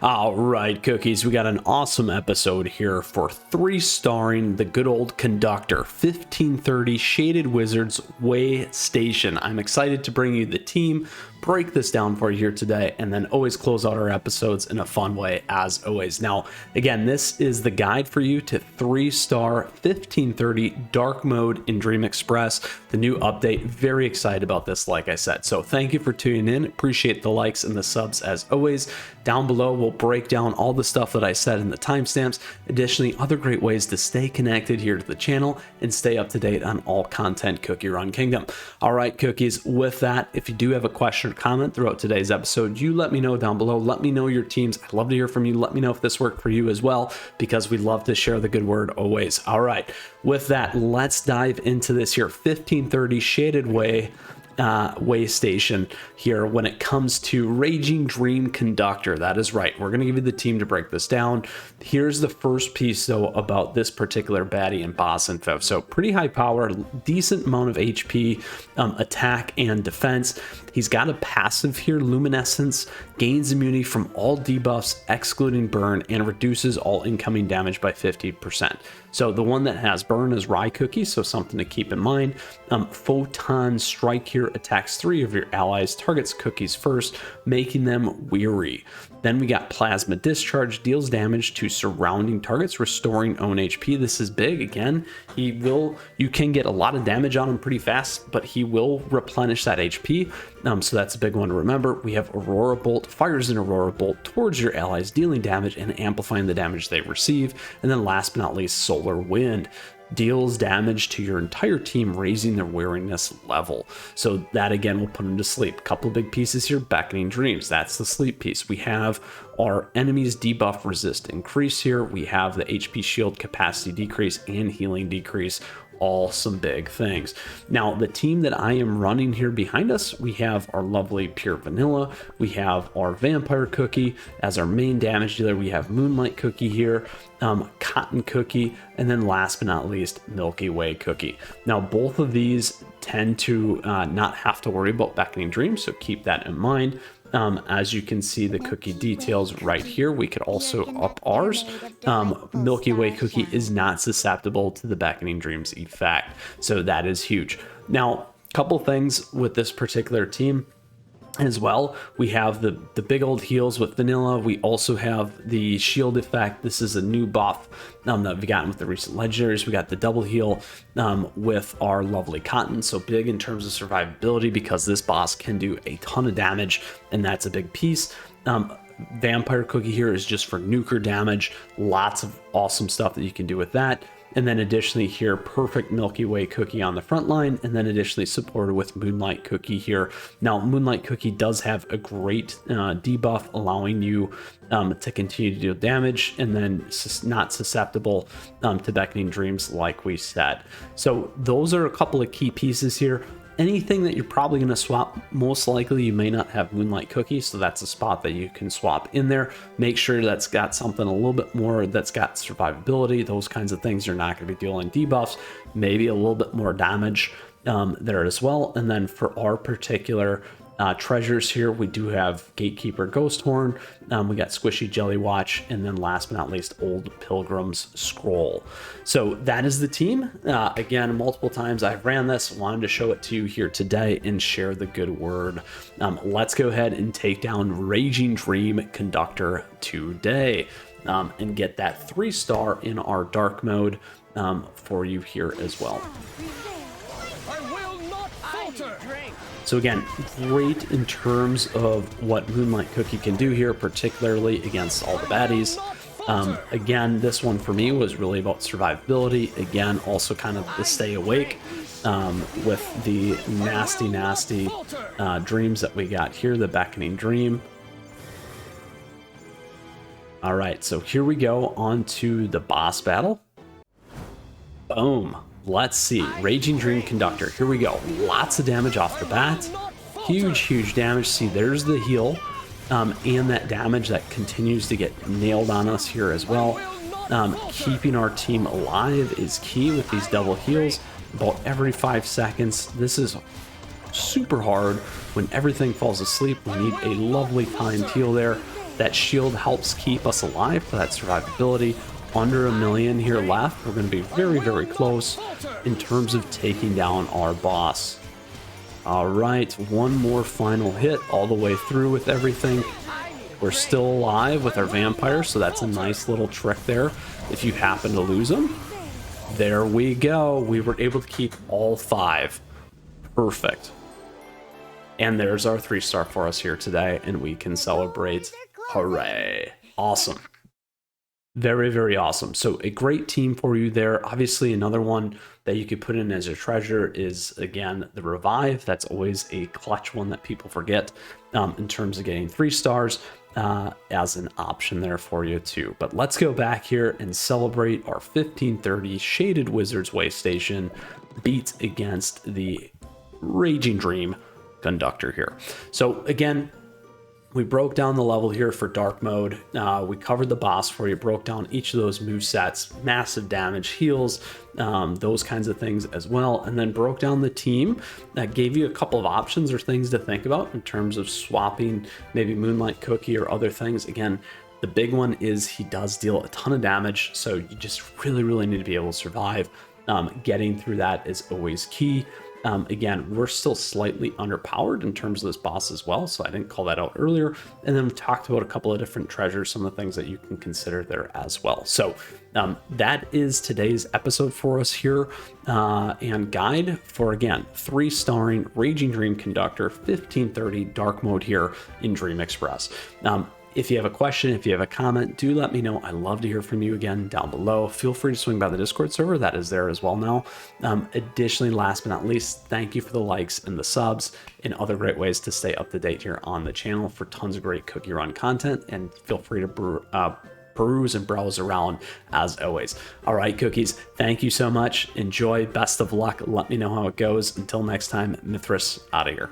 All right, cookies, we got an awesome episode here for 3-starring the good old Conductor, 1530 Shaded Wizards Way Station. I'm excited to bring you the team, break this down for you here today, and then always close out our episodes in a fun way as always. Now, again, this is the guide for you to 3-star 1530 Dark Mode in Dream Express, the new update. Very excited about this, like I said. So thank you for tuning in. Appreciate the likes and the subs as always. Down below, we'll break down all the stuff that I said in the timestamps. Additionally, other great ways to stay connected here to the channel and stay up to date on all content CookieRun Kingdom. All right, cookies, with that, if you do have a question or comment throughout today's episode, you let me know down below. Let me know your teams. I'd love to hear from you. Let me know if this worked for you as well, because we love to share the good word always. All right, with that, let's dive into this here. 1530 Shaded Way Station here when it comes to Raging Dram Conductor. That is right, we're going to give you the team to break this down. Here's the first piece though about this particular baddie and boss info. So pretty high power, decent amount of HP, attack and defense. He's got a passive here, Luminescence, gains immunity from all debuffs excluding burn, and reduces all incoming damage by 50%. So the one that has burn is Rye Cookie, so something to keep in mind. Photon Strike here attacks 3 of your allies, targets cookies first, making them weary. Then we got Plasma Discharge, deals damage to surrounding targets, restoring own HP. This is big. Again, you can get a lot of damage on him pretty fast, but he will replenish that HP. So that's a big one to remember. We have Aurora Bolt, fires an Aurora Bolt towards your allies, dealing damage and amplifying the damage they receive. And then last but not least, Solar Wind, deals damage to your entire team, raising their weariness level. So that again will put them to sleep. Couple big pieces here. Beckoning Dreams, that's the sleep piece. We have our enemies debuff resist increase here. We have the HP shield capacity decrease and healing decrease. All some big things. Now, the team that I am running here behind us, we have our lovely Pure Vanilla, we have our Vampire Cookie as our main damage dealer, we have Moonlight Cookie here, Cotton Cookie, and then last but not least, Milky Way Cookie. Now, both of these tend to not have to worry about Beckoning Dreams, so keep that in mind. As you can see, the cookie details right here. We could also up ours. Milky Way Cookie is not susceptible to the Beckoning Dreams effect, so that is huge. Now, a couple things with this particular team as well. We have the big old heals with Vanilla. We also have the shield effect. This is a new buff that we've gotten with the recent legendaries. We got the double heal with our lovely Cotton. So big in terms of survivability, because this boss can do a ton of damage, and that's a big piece. Vampire Cookie here is just for nuker damage. Lots of awesome stuff that you can do with that. And then additionally here, perfect Milky Way Cookie on the front line, and then additionally supported with Moonlight Cookie here. Now, Moonlight Cookie does have a great debuff, allowing you to continue to deal damage, and then not susceptible to Beckoning Dreams, like we said. So those are a couple of key pieces here. Anything that you're probably going to swap, most likely you may not have Moonlight Cookie, so that's a spot that you can swap in there. Make sure that's got something a little bit more that's got survivability, those kinds of things. You're not going to be dealing debuffs, maybe a little bit more damage there as well. And then for our particular treasures here, we do have Gatekeeper Ghost Horn, we got Squishy Jelly Watch, and then last but not least, Old Pilgrim's Scroll. So that is the team. Again, multiple times I've ran this, wanted to show it to you here today and share the good word. Let's go ahead and take down Raging Dram Conductor today and get that 3-star in our dark mode for you here as well. So again, great in terms of what Moonlight Cookie can do here, particularly against all the baddies. Again, this one for me was really about survivability. Again, also kind of to stay awake with the nasty dreams that we got here, the Beckoning Dream. All right, so here we go on to the boss battle. Boom. Let's see, Raging Dram Conductor, here we go. Lots of damage off the bat, huge damage. See, there's the heal, and that damage that continues to get nailed on us here as well. Keeping our team alive is key with these double heals, about every 5 seconds. This is super hard when everything falls asleep. We need a lovely timed heal there. That shield helps keep us alive for that survivability. Under 1 million here left. We're going to be very, very close in terms of taking down our boss. All right, one more final hit all the way through with everything. We're still alive with our vampire, so that's a nice little trick there if you happen to lose them. There we go. We were able to keep all 5. Perfect. And there's our 3-star for us here today, and we can celebrate. Hooray. Awesome. Very, very awesome. So a great team for you there. Obviously, another one that you could put in as a treasure is, again, the Revive. That's always a clutch one that people forget in terms of getting 3 stars as an option there for you too. But let's go back here and celebrate our 1530 Shaded Wizards Way Station beat against the Raging Dram Conductor here. So again, we broke down the level here for dark mode. We covered the boss for you, broke down each of those move sets, massive damage, heals, those kinds of things as well, and then broke down the team. That gave you a couple of options or things to think about in terms of swapping maybe Moonlight Cookie or other things. Again, the big one is he does deal a ton of damage, so you just really, really need to be able to survive. Getting through that is always key. Again, we're still slightly underpowered in terms of this boss as well, so I didn't call that out earlier. And then we talked about a couple of different treasures, some of the things that you can consider there as well. So that is today's episode for us here, and guide for, again, 3-starring Raging Dram Conductor 1530 dark mode here in Dream Express. If you have a question, if you have a comment, do let me know. I love to hear from you again down below. Feel free to swing by the Discord server. That is there as well now. Additionally, last but not least, thank you for the likes and the subs and other great ways to stay up to date here on the channel for tons of great CookieRun content. And feel free to peruse and browse around as always. All right, cookies, thank you so much. Enjoy. Best of luck. Let me know how it goes. Until next time, Mythras out of here.